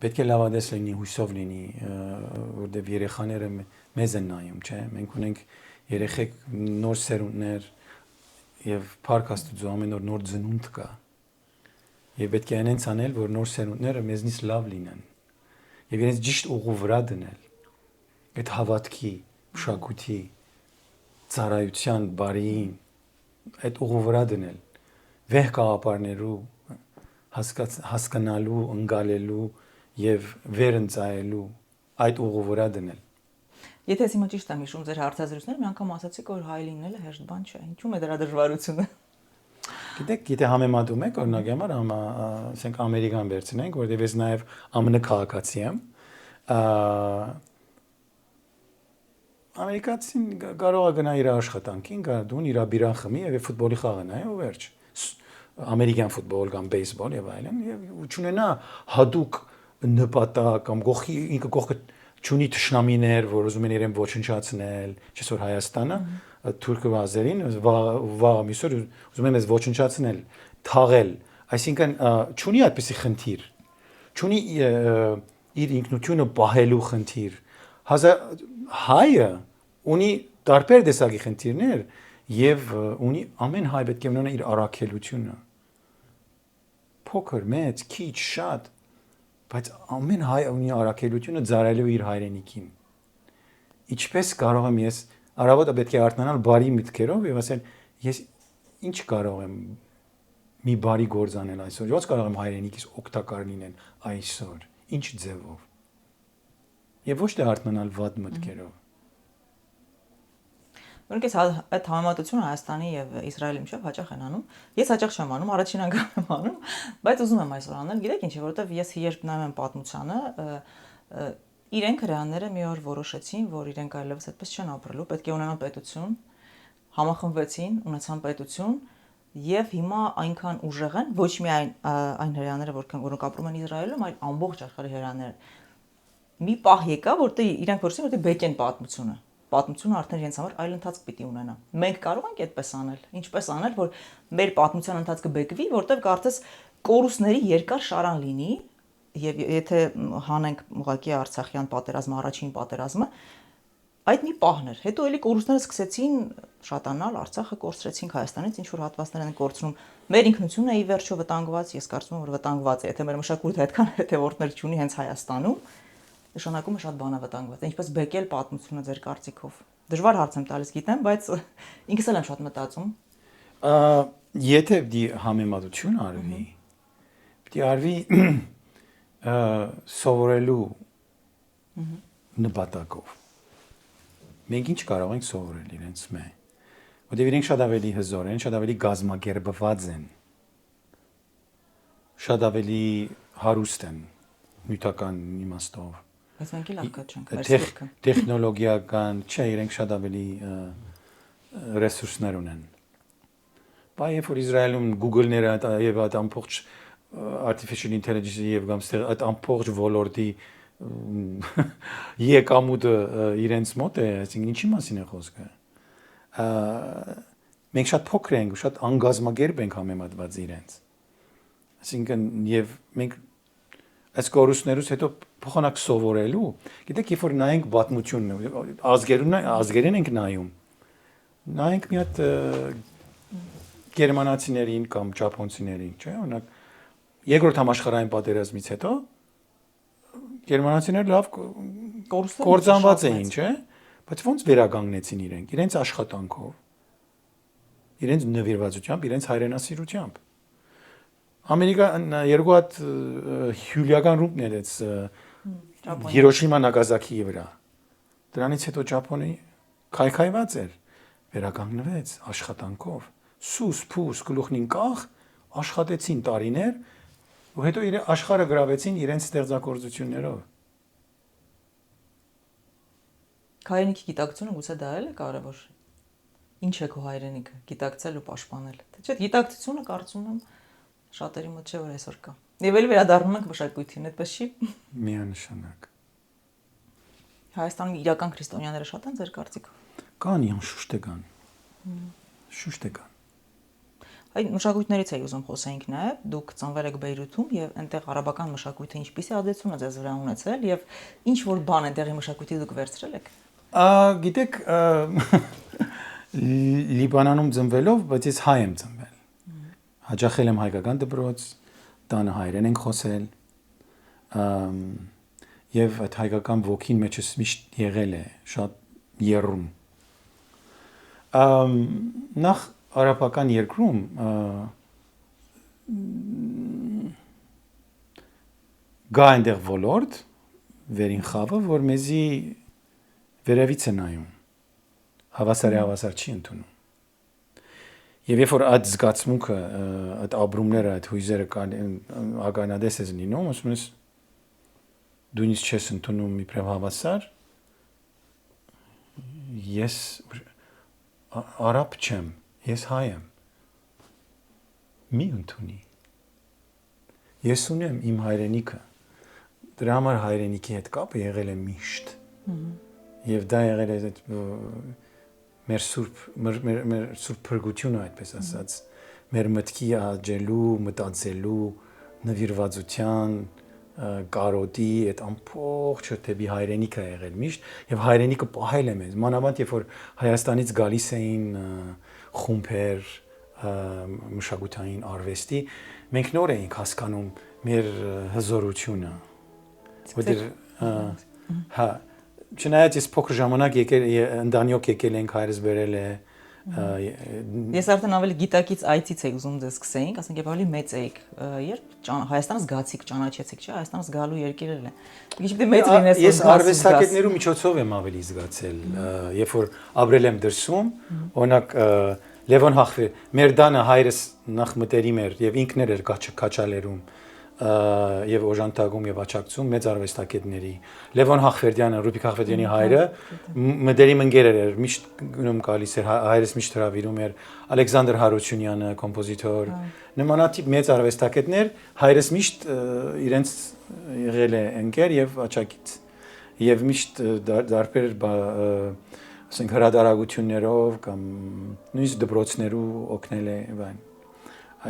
Պետք է լավատես լինի, հույսով լինի, որտեղ երեխաները մեզ են նայում, չէ՞։ Մենք ունենք երեխեք նոր սերունդներ եւ Փառք Աստծո ամեն օր նոր ծնունդ կա։ Եվ պետք է այնպես անել, որ նոր սերունդները մեզնից լավ լինեն։ Եվ իրենց ճիշտ ուղու վրա դնել։ Այդ հավատքի, մշակույթի, ծառայության, բարիին, այդ ուղու վրա դնել։ Վեհ կաղապարներու հասկանալու, ընկալելու եւ վերընծայելու այդ ուղու վրա դնել։ Եթե ես հիմա ճիշտ եմ հիշում ձեր հարցազրույցները, մի անգամ ասացիք, որ հայ լինելը հեշտ բան չէ։ Ինչու՞մ է դրա դժվարությունը։ Գիտեք, եթե համեմատում եք, օրինակ համար ասենք Ամերիկան վերցնենք, որտեղ ես նաև ԱՄՆ քաղաքացի եմ, Ամերիկացին կարող է գնա իր աշխատանքին, գարդուն իր բիրան խմի եւ ֆուտբոլի խաղը նայ ու վերջ։ Ամերիկյան ֆուտբոլ կամ բեյսբոլ եւ այլն եւ չունենա հadoop նպատակ կամ գողի ինքը գողը չունի թշնամիներ, որ ուզում են իրեն ոչնչացնել, չէ՞ որ Հայաստանը թուրքը վազերին վաղ միսոր ուզում են մեզ ոչնչացնել, թաղել, այսինքն չունի այդպիսի խնդիր, չունի իր ինքնությունը պահելու խնդիր, հայը ունի տարբեր տեսակի խնդիրներ եւ ունի ամեն հայ պետք է ունենա իր առաքելությունը, փոքր, մեծ, քիչ, շատ, բայց ամեն հայ ունի առաքելությունը ծառայելու իր հայրենիքին, ինչպես կարող եմ ես Արավոտը պետք է արթնանալ բարի միտքերով եւ ասել ես ինչ կարող եմ մի բարի գործ անել այսօր, ոնց կարող եմ հայրենիքիս օգտակար լինել այսօր, ինչ ձևով։ Եվ ոչ թե արթնանալ վատ մտքերով։ Օրինակ այդ համեմատությունը Հայաստանի եւ Իսրայելի միջեւ հաճախ են անում։ Ես հաճախ չեմ անում, առաջին անգամ եմ անում, բայց ուզում եմ այսօր անել։ Գիտեք ինչ, որովհետեւ ես երբ նայում եմ պատմությանը, իրենք հրեաները մի օր որոշեցին, որ իրենք այլևս այդպես չեն ապրելու, պետք է ունենան պետություն, համախմբվեցին, ունեցան պետություն եւ հիմա այնքան ուժեղ են, ոչ միայն այն հրեաները, որոնք ապրում են Իսրայելում, այլ ամբողջ աշխարհի հրեաները։ Մի պահ եկա, որտեղ իրանք որոշեցին, որ բեկեն պատմությունը։ Պատմությունը արդեն իրենց համար այլ ընթացք պիտի ունենա։ Մենք կարող ենք այդպես անել։ Ինչպես անել, որ մեր պատմության ընթացքը բեկվի, որտեղ կարծես կորուստների երկար շարան լինի, եւ եթե հանենք ուղղակի Արցախյան պատերազմը, առաջին պատերազմը, այդ մի պահն էր։ Հետո էլի կորուստները սկսեցին շատանալ, Արցախը կորցրեցինք, Հայաստանից ինչ որ հատվածներ են կորցնում։ Մեր ինքնությունն է ի վերջո վտանգված, ես կարծում եմ, որ վտանգված է, եթե մեր մշակույթը այդքան հետևորդներ չունի հենց Հայաստանում, նշանակում է շատ բան է վտանգված։ Ինչպես բեկել պատմությունը ձեր կարծիքով։ Դժվար հարց եմ տալիս, գիտեմ, բայց ինքս էլ եմ շատ մտածում։ Եթե դի համեմատություն արվի, պիտի արվի սովորելու նպատակով։ Մենք ինչ կարող ենք սովորել իրենց մե։ Որտեղ իրենք շատ ավելի հզոր են, շատ ավելի գազմագերբված են։ Շատ ավելի հարուստ են նյութական իմաստով։ Բայց մենք էլ արկա չենք, մեր սիրքը։ Տեխնոլոգիական, չէ, իրենք շատ ավելի ռեսուրսներ ունեն։ Բայց երբ որ Իսրայելում Google-ները եւ այդ ամբողջ artificial intelligence եւ գամստեղ այդ ամբողջ ոլորտի եկամուտը իրենց մոտ է, այսինքն ինչի մասին է խոսքը։ Մենք շատ փոքր ենք, շատ անգազմագերբ ենք համեմատված իրենց։ Այսինքն եւ մենք այս կորուստներից հետո փոխանակ սովորելու, գիտեք, երբ որ նայենք պատմությունն, ազգերին ենք նայում։ Նայենք մի հատ գերմանացիներին կամ ճապոնցիներին, չէ՞, օրինակ երկրորդ համաշխարհային պատերազմից հետո գերմանացիները լավ կործանված էին, չէ՞, բայց ոնց վերականգնեցին իրենց աշխատանքով, իրենց նվիրվածությամբ, իրենց հայրենասիրությամբ։ Ամերիկան երկու հատ հյուլիական ռումբ ներեց Հիրոշիմա Նագասակիի վրա։ Դրանից հետո Ճապոնի քայքայված էր, վերականգնվեց աշխատանքով։ Սուս, փուս, գլուխնին կախ, աշխատեցին տարիներ, ու հետո աշխարհը գրավեցին իրենց ստեղծագործություններով։ Հայրենիքի գիտակցությունը գուցե դա էլ է կարևոր։ Ինչ է քո հայրենիքը, գիտակցել ու պաշտպանել։ Թե չէ, գիտակցությունը կարծում եմ շատերի մոտ չէ որ այսօր կա։ Եվ էլ վերադառնում ենք մշակույթին, այդպես չի։ Միանշանակ։ Հայաստանում իրական քրիստոնյաները շատ են ձեր կարծիքով։ Կան, շուշտ է կան։ Շուշտ է կան։ Այդ մշակույթներից էի ուզում խոսեինք նաև, դուք ծնվել եք Բեյրութում եւ այնտեղ արաբական մշակույթը ինչպիսի ազդեցություն է ձեզ վրա ունեցել եւ ինչ որ բան այնտեղի մշակույթի դուք վերցրել եք։ Գիտեք, Լիբանանում ծնվելով, բայց ես հայ եմ ծնվել։ Հաճախել եմ հայկական դպրոց, տանը հայերեն ենք խոսել, եւ այդ հայկական ոգին մեջս միշտ եղել է, շատ եռում։ Նախ արաբական երկրում գա այնտեղ ոլորտ, վերին խավը, որ մեզի վերևից է նայում, հավասար չի ընդունում։ Եվ երբ որ այդ զգացմունքը, այդ ապրումները, այդ հույզերը ականադես ես լինում, ասում ես դու ինձ չես ընդունում իբրև հավասար, ես արաբ չեմ, ես հայ եմ, մի ընդունի, ես ունեմ իմ հայրենիքը, դրա համար հայրենիքի հետ կապը եղել է միշտ, և դա եղել է մեր սուրբ փրկությունը, այդպես ասած, մեր մտքի աճելու, մտածելու, նվիրվածության, կարոտի, այդ ամբողջը դեպի հայրենիքը եղել միշտ եւ հայրենիքը պահել է մեզ։ Մանավանդ երբ որ Հայաստանից գալիս էին խումբեր մշակութային արվեստի, մենք նոր էինք հասկանում մեր հզորությունը։ Որտեղ հա Չնայած ես փոքր ժամանակ ընտանիք եկել ենք, հայրս բերել է, Ես արդեն ավելի գիտակից այցից եք ուզում ձեզ սկսեինք, ասենք եւ ավելի մեծ եք, երբ Հայաստանից գացիք, ճանաչեցիք, չէ՞, Հայաստանից գալու երկիրել է։ Մի քիչ մեծ լինես, ես արվեստագետներու միջոցով եմ ավելի զգացել, երբ որ ապրել եմ դրսում, օրինակ Լևոն Հախվեր, մեր դանը հայրս նախ մտերիմ էր եւ ինքն էր քաչալերում եւ օժանդակում եւ աչակցում մեծ արվեստագետների Լևոն Հախվերդյանը, Ռուբիկ Հախվերդյանի հայրը մտերիմ ընկեր էր, միշտ գնում գալիս էր, հայրս միշտ հրավիրում էր Ալեքսանդր Հարությունյանը, կոմպոզիտոր, նմանատիպ մեծ արվեստագետներ, հայրս միշտ իրենց եղել է ընկեր եւ աչակից եւ միշտ դարբեր ասենք հրադարագություններով կամ նույնիսկ դպրոցներու օգնել է բան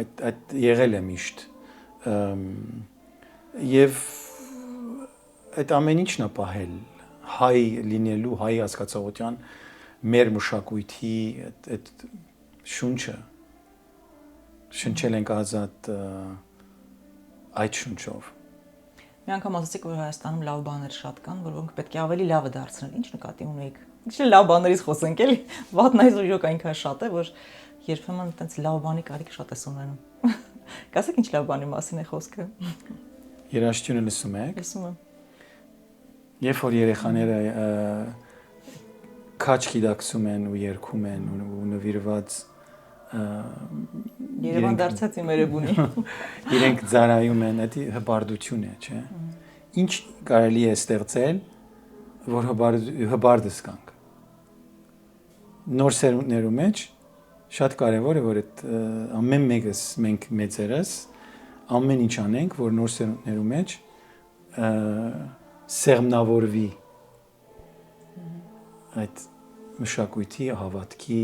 այդ եղել է միշտ եւ այդ ամեն ինչն է պահել հայ լինելու հայ հասկացողության մեր մշակույթի այդ շունչը շնչել ենք ազատ այդ շունչով մի անգամ ասացիք որ Հայաստանում լավ բաներ շատ կան որոնք պետք է ավելի լավը դարձնել ինչ նկատի ունեիք Ինչ լավ բաներից խոսենք էլի վատն այս իրոք այնքան շատ է որ երբեմն այտենց լավ բանի կարիք շատ է ունենում Կասեք ինչ լավ բանի մասին է խոսքը Երաժշտությունը լսում եք Լսում եմ Երբ որ երեխաները քաչ գիտակցում են ու երգում են ու նվիրված Երևան դարձած իմ երևունի իրենք ծարայում են դա հբարդություն է չէ Ինչ կարելի է ստեղծել որ հբարդս կանք Նոր սերունդներու մեջ շատ կարևոր է որ այդ ամեն մեկս մենք մեծերս ամեն ինչ անենք որ նոր սերունդներու մեջ սերմնավորվի այդ մշակույթի հավատքի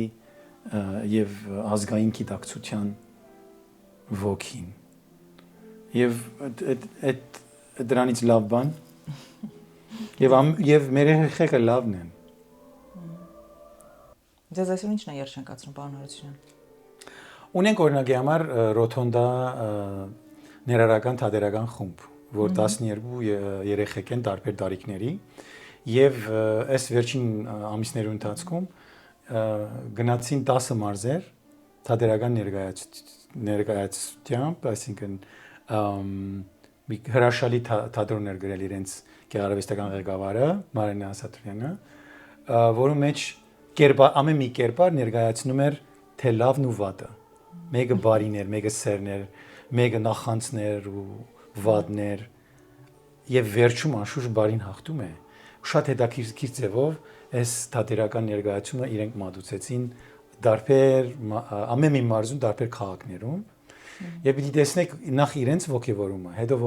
եւ ազգային գիտակցության ոգին եւ այդ դրանից լավ բան եւ մեր երեխեքը լավն են Ձեզ այսօր ինչն է երջանկացնում պարոն Հարությունյան Ունենք օրինակի համար ռոթոնդա ներառական թատերական խումբ որ 12 երեխեք են տարբեր տարիքների եւ այս վերջին ամիսներու ընթացքում գնացին 10 մարզեր թատերական ներկայացությամբ, այսինքն մի հրաշալի թատրոններ գրել իրենց գեղարվեստական ղեկավարը Մարինա Ասատրյանը, որում մեջ ամեն մի կերպար ներկայացնում էր թե լավն ու վատը։ Մեկը բարին էր, մեկը սերն էր, մեկը նախանցներ ու վատներ եւ վերջում անշուշտ բարին հաղթում է։ Շատ հետաքրքիր ձևով այս թատերական ներկայացումը իրենք մատուցեցին դարբեր ամեն մի մարզում դարբեր քաղաքներում եւ պիտի տեսնեք նախ իրենց ոգևորումը, հետո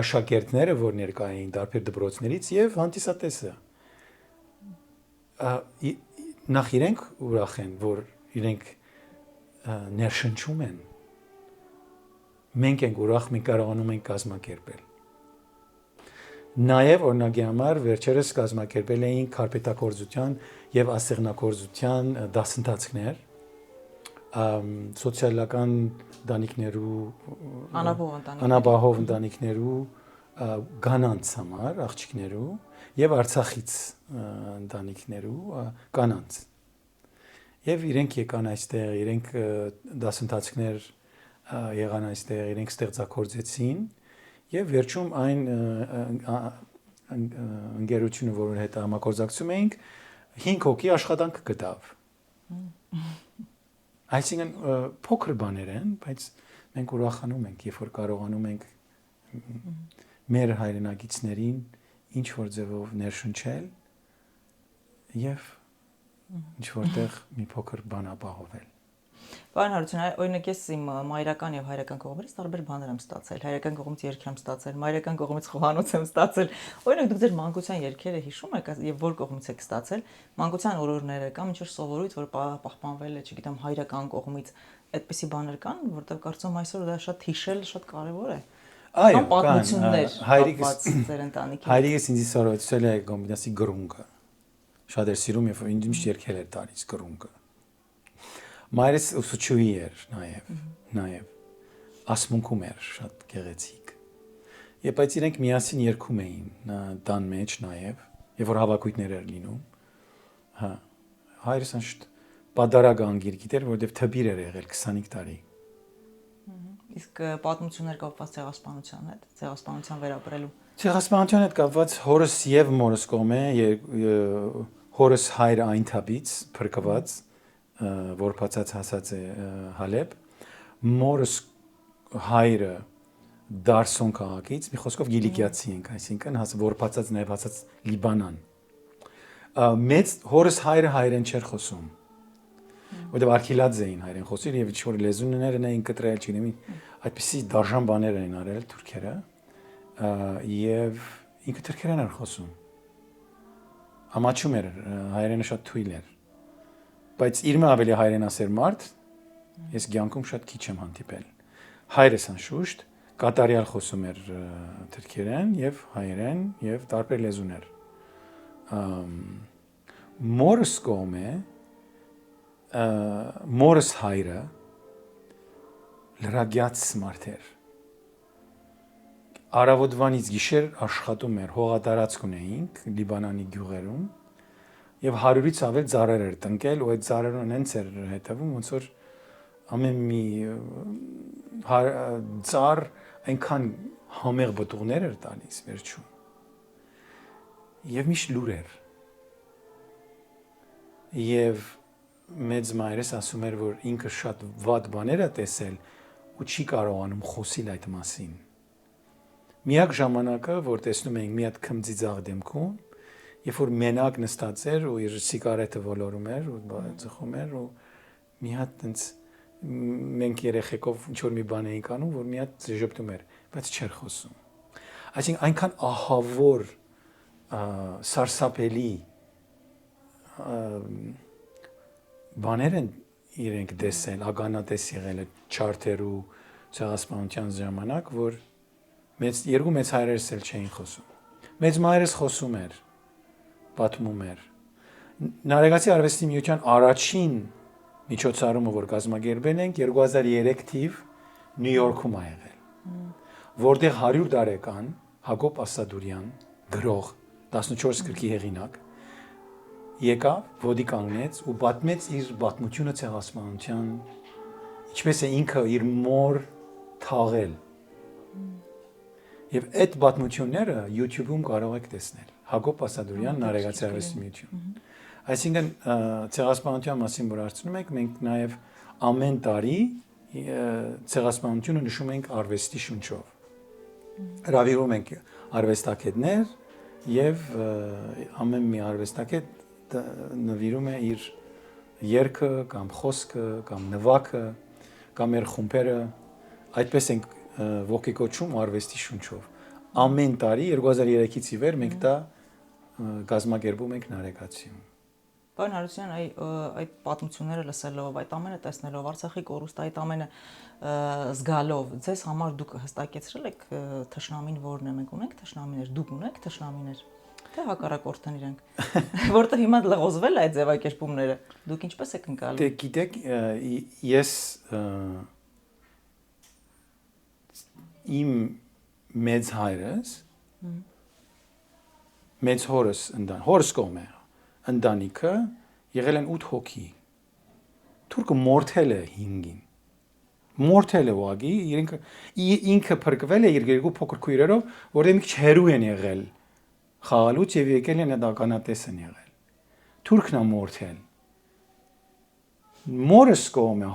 աշակերտները, որ ներկա էին դարբեր դպրոցներից եւ հանդիսատեսը նախ իրենք ուրախ են, որ իրենք ներշնչում են մենք ենք ուրախ, մենք կարողանում ենք կազմակերպել Նաև օրինակի համար վերջերս կազմակերպել էին կարպետագործության եւ ասեղնագործության դասընթացներ սոցիալական ընտանիքներու անապահով ընտանիքներու կանանց համար աղջիկներու եւ Արցախից ընտանիքներու կանանց եւ իրենք եկան այստեղ իրենք դասընթացներ եղան այստեղ իրենք ստեղծագործեցին Եվ վերջում այն ընկերությունը, որ հետ համագործակցում էինք, 5 հոգի աշխատանք գտավ։ Այսինքն փոքր բաներ են, բայց մենք ուրախանում ենք, երբ որ կարողանում ենք մեր հայրենակիցներին ինչ որ ձևով ներշնչել եւ ինչ որտեղ մի փոքր բան ապահովել։ Պարոն Հարությունյան, օրինակ ես իմ մայրական եւ հայրական կողմից տարբեր բաներ եմ ստացել։ Հայրական կողմից երգ եմ ստացել, մայրական կողմից խոհանոց եմ ստացել։ Օրինակ դուք ձեր մանկության երգերը հիշում եք եւ որ կողմից եք ստացել։ Մանկության օրորները կամ ինչ որ սովորույթ, որ պահպանվել է, չգիտեմ, հայրական կողմից, այդպիսի բաներ կան, որտեղ կարծում այսօր դա շատ հիշել շատ կարեւոր է։ Այո, պատմություններ հայրիկս ձեր ընտանիքի։ Հայրիկս ինձ սովորեցրել է գոմբինասի գրունգը։ Շատ էր սիրում, երբ ինձ միշտ երգել էր տալիս գրունգը։ Մայրս ուսուցչուհի էր նաև ասմունքում էր շատ գեղեցիկ եւ բայց իրենք միասին երգում էին տան մեջ նաև եւ որ հավաքույթներ էր լինում հա հայրս անշտ պատարագանգիր գիտեր, որովհետև թբիր էր եղել 25 տարի։ Իսկ պատմություններ կապված ցեղասպանության հետ, ցեղասպանության վերապրելու։ Ցեղասպանության հետ կապված հորս եւ մորս կողմէ հորս հայրը այն թաբից փրկված, որ բացած հասած է Հալեբ, մորս հայրը Դարսոն քաղաքից, մի խոսքով Գիլիկիացի ենք, այսինքն որ բացած նաեւ հասած Լիբանան։ Մեծ հորս հայրը հայերեն չէր խոսում։ Որտեղ արքիլաձ էին հայերեն խոսել եւ ինչ-որ լեզուներն էին կտրել, չգիտեմ, այդպիսի դաժան բաներ էին արել թուրքերը, եւ ինքը թուրքերեն էր խոսում։ Ամաչում էր, հայերենը շատ թույլ էր։ Բայց իրմը ավելի հայերենասեր մարդ ես ցանկում շատ քիչ եմ հանդիպել։ Հայրս անշուշտ կատարյալ խոսում էր թուրքերեն եւ հայերեն եւ տարբեր լեզուներ։ Մորս կողմէ մորս հայրը լրագյաց մարդ էր։ Արավոտվանից գիշեր աշխատում էր, հողատարածք ունեինք Լիբանանի գյուղերում եւ 100-ից ավել ծառեր էր տնկել ու այդ ծառերն հենց էր հետևում ոնց որ ամեն մի ծառ այնքան համեղ բտուղներ էր տալիս վերջում եւ միշտ լուր էր եւ մեծ մայրս ասում էր որ ինքը շատ վատ բաներ է տեսել ու չի կարողանում խոսել այդ մասին միակ ժամանակը որ տեսնում էինք մի հատ քմծիծաղ դեմքում երբ որ մենակ նստած էր ու իր սիգարետը ոլորում էր ու ծխում էր ու մի հատ տենց մենք երեխեքով ինչ որ մի բան էինք անում որ մի հատ ժպտում էր բայց չէր խոսում այսինքն այնքան ահավոր սարսափելի բաներ են իրենք տեսել ագանատես եղել չարթերու ցեղասպանության ժամանակ որ երկու մեծ հայրերս էլ չէին խոսում մեծ մայրս խոսում էր պատմում էր Նարեգացի արվեստի միության առաջին միջոցառումը որ կազմակերպել ենք 2003 թիվ Նյու Յորքում ա եղել որտեղ 100 տարեկան Հակոբ Ասադուրյան գրող 14 գրքի հեղինակ եկավ ոդի կանգնեց ու պատմեց իր պատմությունը ցեղասպանության ինչպես է ինքը իր մոր թաղել եւ այդ պատմությունները YouTube-ում կարող եք տեսնել Հակոբ Ասադուրյան Նարեգացի արվեստի միություն այսինքն ցեղասպանության մասին որ հարցնում եք մենք նաեւ ամեն տարի ցեղասպանությունը նշում ենք արվեստի շունչով հրավիրում ենք արվեստագետներ եւ ամեն մի արվեստագետ նվիրում է իր երգը կամ խոսքը կամ նվագը կամ իր խումբերը այդպես ենք ոգեկոչում արվեստի շունչով ամեն տարի 2003-ից ի վեր մենք դա կազմակերպում ենք Նարեգացիում Պարոն Հարությունյան, այդ պատմությունները լսելով, այդ ամենը տեսնելով, Արցախի կորուստը այդ ամենը զգալով, ձեզ համար դուք հստակեցրել եք թշնամին որն է, մենք ունենք թշնամիներ, դուք ունեք թշնամիներ, թե հակառակորդն իրենք, որտեղ հիմա լղոզվել է այդ ձևակերպումները, դուք ինչպես եք ընկալում։ Դե գիտեք, ես իմ մեծ հայրս, մեծ հորս հորս կողմը ընտանիքը եղել են 8 հոգի։ Թուրքը մորթել է 5-ին։ Մորթել է ուղղակի, ինքը փրկվել է իր երկու փոքր քույրերով, որտեղ մի քիչ հերու են եղել խաղալուց եւ եկել են ականատես են եղել։ Թուրքն է մորթել։ Մորս կողմը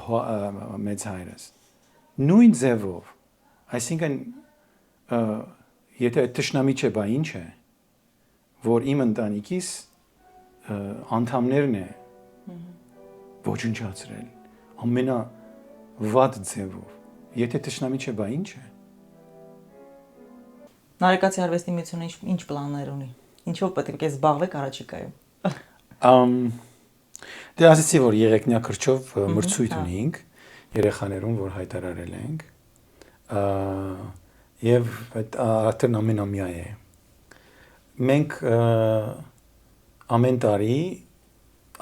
մեծ հայրս նույն ձևով, այսինքն եթե տշնամի չէ, բա ինչ է, որ իմ ընտանիքիս անդամներն է ոչնչացրել ամենավատ ձևով եթե տշնամի չէ բա ինչ է Նարեկացի արվեստի միությունը ինչ պլաններ ունի ինչով պետք է զբաղվեք առաջիկայում դե ասեցի որ երեքնյա քրչով մրցույթ ունենք երեխաներուն որ հայտարարել ենք եւ այդ արդեն ամենամյա է մենք ամեն տարի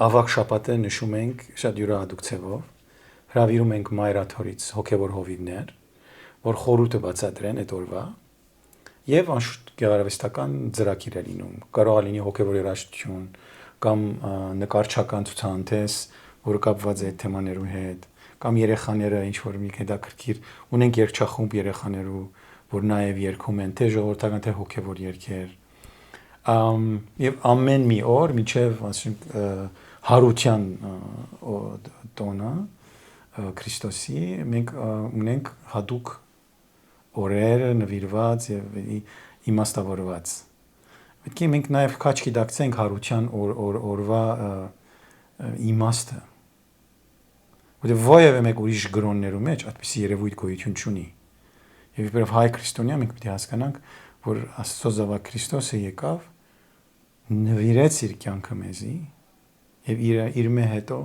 ավակ շաբաթը նշում ենք շատ յուրահատուկ ձևով հրավիրում ենք մայրաթորից հոգևոր հովիվներ որ խորհուրդը բացատրեն այդ օրվա եւ անշուշտ գեղարվեստական ծրագիր է լինում կարող է լինի հոգևոր երաժշտություն կամ նկարչական ցուցահանդես որը կապված է այդ թեմաներու հետ, կամ երեխաները ինչ որ մի հետաքրքիր ունենք երգչախումբ երեխաներու, որ նաև երգում են թե ժողովրդական թե հոգևոր երգեր։ Եվ ամեն մի օր միջև ասենք հարության տոնը Քրիստոսի մենք ունենք հատուկ օրերը նվիրված եւ իմաստավորված։ Պետք է մենք նաև քաչ գիտակցենք հարության օրվա իմաստը։ Որտեղ ովևէ մեկ ուրիշ գրոններու մեջ այդպիսի երևույթ գոյություն չունի։ Եվ իբրև հայ քրիստոնյա մենք պետք է հասկանանք, որ Աստծո զավակ Քրիստոսը եկավ, նվիրեց իր կյանքը մեզի եւ իր մե հետո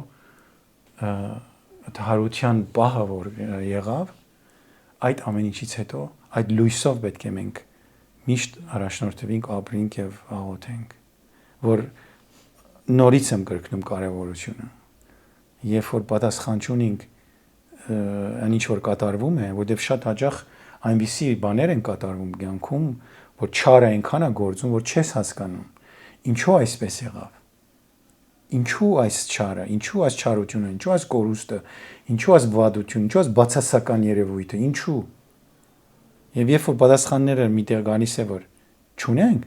հարության պահը որ եղավ, այդ ամեն ինչից հետո այդ լույսով պետք է մենք միշտ առաջնորդվենք, ապրենք եւ աղոթենք, որ նորից եմ կրկնում կարևորությունը։ Երբ որ պատասխան չունենք այն ինչ որ կատարվում է, որտեղ շատ հաճախ այնպիսի բաներ են կատարվում կյանքում, որ չարը այնքան է գործում, որ չես հասկանում ինչու այսպես եղավ։ Ինչու այս չարը, ինչու այս չարությունը, ինչու այս կորուստը, ինչու այս վատությունը, ինչու այս բացասական երևույթը, ինչու։ Եվ երբ որ պատասխանները միտեղ գալիս է որ չունենք,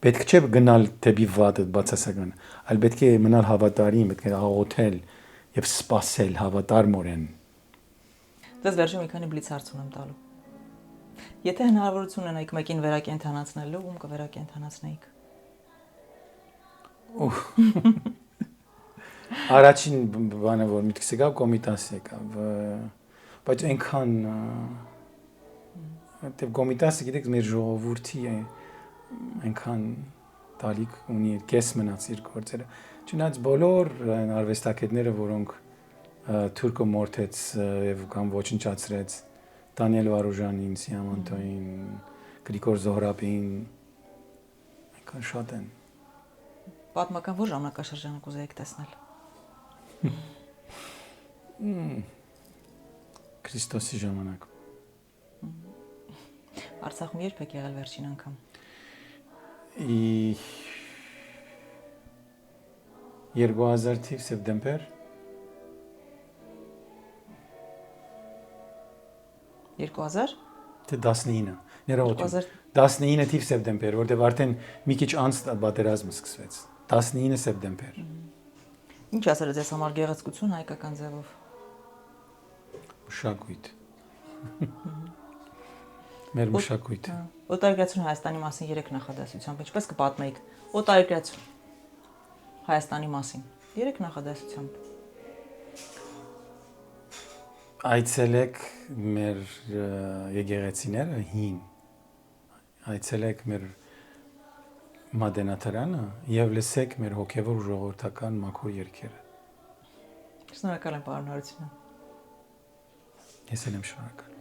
պետք չէ գնալ դեպի վատը բացասական, այլ պետք է մնալ հավատարիմ, պետք է աղոթել եւ սпасել հավատարմորեն։ Դες վերջում մի քանի բլից հարց ունեմ տալու։ Եթե հնարավորություն ունենայիք մեկին վերակենդանացնելու, ում կվերակենդանացնեիք։ Առաջին բանը որ միտքս եկավ կոմիտաս եկավ, բայց այնքան դեպ կոմիտասը գիտեք մեր ժողովրդի է այնքան տալիք ունի կես մնաց իր գործերը չնայած բոլոր արվեստագետները որոնք թուրքը մորթեց եւ կամ ոչնչացրեց Դանիել Վարուժանին, Սիամանտոին, Գրիգոր Զոհրաբին այնքան շատ են Պատմական որ ժամանակաշրջան կուզեիք տեսնել Քրիստոսի ժամանակ Արցախում երբ եք եղել վերջին անգամ 2000 թիվ սեպտեմբեր 2000 թե 19 ներողություն 19 թիվ սեպտեմբեր որտեղ արդեն մի քիչ անց պատերազմը սկսվեց 19 սեպտեմբեր Ինչ ասել ես համար գեղեցկություն հայկական ձևով Մշակույթ Մեր մշակույթը Օտարերկրացիոն Հայաստանի մասին 3 նախադասությամբ ինչպես կպատմեիք օտարերկրացիոն Հայաստանի մասին 3 նախադասությամբ Այցելեք մեր եկեղեցիները հին Այցելեք մեր մատենաթարանը եւ լսեք մեր հոգեվոր ժողովրդական մաքուր երգերը Շնորհակալ եմ պարոն Հարությունյան Ես եմ շնորհակալ